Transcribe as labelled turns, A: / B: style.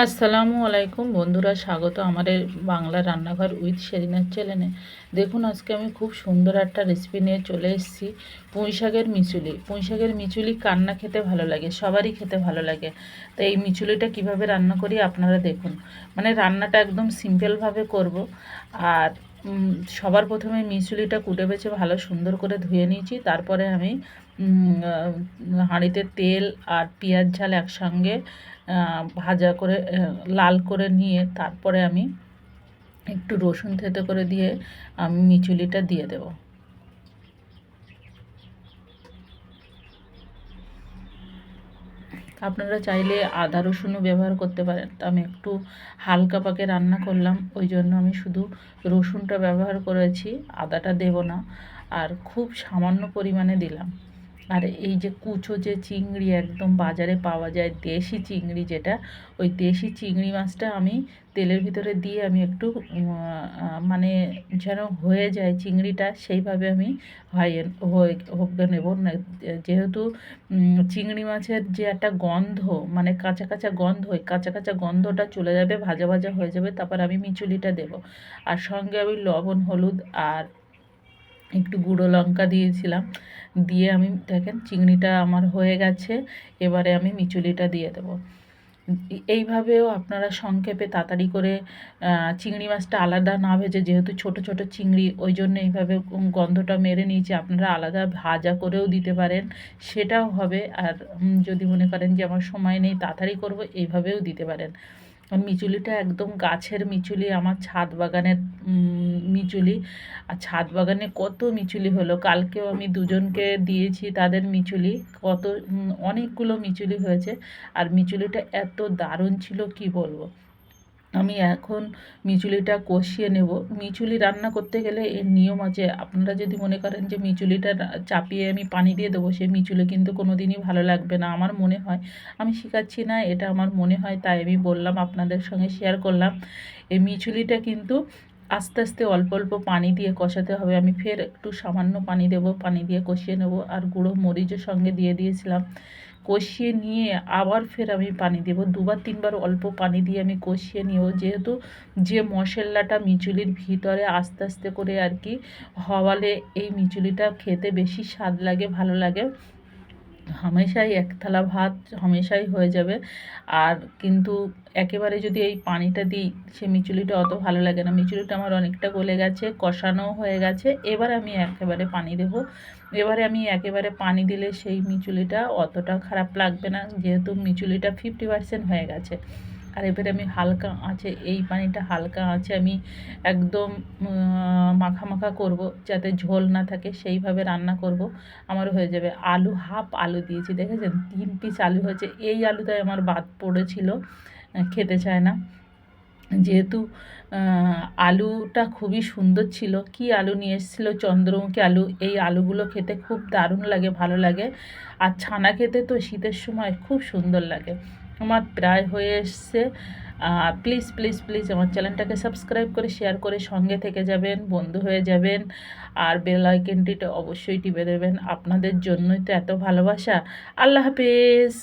A: আসসালামু আলাইকুম বন্ধুরা, স্বাগত আমার এই বাংলা রান্নাঘর উইথ শেরিনার চ্যানেলে। দেখুন, আজকে আমি খুব সুন্দর একটা রেসিপি নিয়ে চলে এসেছি। পুঁই শাকের মিচুলি। পুঁই শাকের মিচুলি কান্না খেতে ভালো লাগে, সবারই খেতে ভালো লাগে। তো এই মিচুলিটা কিভাবে রান্না করি আপনারা দেখুন। মানে রান্নাটা একদম সিম্পলভাবে করব। আর সবার প্রথমে মিচুলিটা কুটে বেছে ভালো সুন্দর করে ধুয়ে নিয়েছি। তারপরে আমি হাঁড়িতে তেল আর পেঁয়াজ ঝাল একসঙ্গে ভাজা করে লাল করে নিয়ে তারপরে আমি একটু রসুন থেতো করে দিয়ে আমি মিচুলিটা দিয়ে দেব। আপনারা চাইলে আদা রসুনও ব্যবহার করতে পারেন। তো আমি একটু হালকা পাকে রান্না করলাম, ওই জন্য আমি শুধু রসুনটা ব্যবহার করেছি, আদাটা দেব না। আর খুব সামান্য পরিমাণে দিলাম। আর এই যে কুচো যে চিংড়ি একদম বাজারে পাওয়া যায়, দেশি চিংড়ি যেটা, ওই দেশি চিংড়ি মাছটা আমি তেলের ভিতরে দিয়ে আমি একটু মানে যেন হয়ে যায় চিংড়িটা, সেইভাবে আমি হোপে নেব। যেহেতু চিংড়ি মাছের যে একটা গন্ধ, মানে কাঁচা কাঁচা গন্ধ, ওই কাঁচা কাঁচা গন্ধটা চলে যাবে, ভাজা ভাজা হয়ে যাবে। তারপর আমি মিচুলিটা দেব। আর সঙ্গে আমি লবণ, হলুদ আর একটু গুঁড়ো লঙ্কা দিয়েছিলাম। দিয়ে আমি দেখেন চিংড়িটা আমার হয়ে গেছে। এবারে আমি মিচুলিটা দিয়ে দেবো। এইভাবেও আপনারা সংক্ষেপে তাড়াতাড়ি করে চিংড়ি মাছটা আলাদা না ভেজে, যেহেতু ছোট ছোট চিংড়ি, ওই জন্য এইভাবে গন্ধটা মেরে নিয়েছি। আপনারা আলাদা ভাজা করেও দিতে পারেন, সেটাও হবে। আর যদি মনে করেন যে আমার সময় নেই, তাড়াতাড়ি করব, এইভাবেও দিতে পারেন। মিচুলিটা একদম গাছের মিচুলি, আমার ছাদ বাগানের মিচুলি। আর ছাদ বাগানে কত মিচুলি হলো, কালকেও আমি দুজনকে দিয়েছি তাদের মিচুলি। কত অনেকগুলো মিচুলি হয়েছে। আর মিচুলিটা এত দারুণ ছিল কি বলবো। আমি এখন মিচুলিটা কষিয়ে নেব। মিচুলি রান্না করতে গেলে এর নিয়ম আছে। আপনারা যদি মনে করেন যে মিচুলিটা চাপিয়ে আমি পানি দিয়ে দেবো, সেই মিচুলি কিন্তু কোনো দিনই ভালো লাগবে না আমার মনে হয়। আমি শেখাচ্ছি না, এটা আমার মনে হয়, তাই আমি বললাম, আপনাদের সঙ্গে শেয়ার করলাম। এই মিচুলিটা কিন্তু আস্তে আস্তে অল্প অল্প পানি দিয়ে কষাতে হবে। আমি ফের একটু সামান্য পানি দেব, পানি দিয়ে কষিয়ে নেব। আর গুঁড়ো মরিচের সঙ্গে দিয়ে দিয়েছিলাম। কষিয়ে নিয়ে আবার ফের আমি পানি দেবো, দুবার তিনবার অল্প পানি দিয়ে আমি কষিয়ে নিব। যেহেতু যে মশলাটা মিচুলির ভিতরে আস্তে আস্তে করে আর কি হওয়ালে এই মিচুলিটা খেতে বেশি স্বাদ লাগে, ভালো লাগে। হামেশাই এক থালা ভাত হামেশাই হয়ে যাবে। আর কিন্তু একেবারে যদি এই পানিটা দিই, সে মিচুলিটা অত ভালো লাগে না। মিচুলিটা আমার অনেকটা গলে গেছে, কষানোও হয়ে গেছে। এবার আমি একেবারে পানি দেব। এবারে আমি একেবারে পানি দিলে সেই মিচুলিটা অতটা খারাপ লাগবে না, যেহেতু মিচুলিটা 50% হয়ে গেছে। আর এবারে আমি হালকা আঁচে, এই পানিটা হালকা আঁচে আমি একদম মাখা মাখা করব, যাতে ঝোল না থাকে, সেইভাবে রান্না করব। আমার হয়ে যাবে। আলু, হাফ আলু দিয়েছি, দেখেছেন 3 পিস আলু হয়েছে। এই আলুটাই আমার বাদ পড়েছিল, খেতে চায় না। যেহেতু আলুটা খুবই সুন্দর ছিল। কি আলু নিয়ে এসেছিলো? চন্দ্রমুখী আলু। এই আলুগুলো খেতে খুব দারুণ লাগে, ভালো লাগে। আর ছানা খেতে তো শীতের সময় খুব সুন্দর লাগে। আমার প্রায় হয়ে এসছে। প্লিজ প্লিজ প্লিজ আমার চ্যানেলটাকে সাবস্ক্রাইব করে শেয়ার করে সঙ্গে থেকে যাবেন, বন্ধু হয়ে যাবেন। আর বেল আইকনটিটা অবশ্যই টিপে দেবেন। আপনাদের জন্যই তো এত ভালোবাসা। আল্লাহ হাফেজ।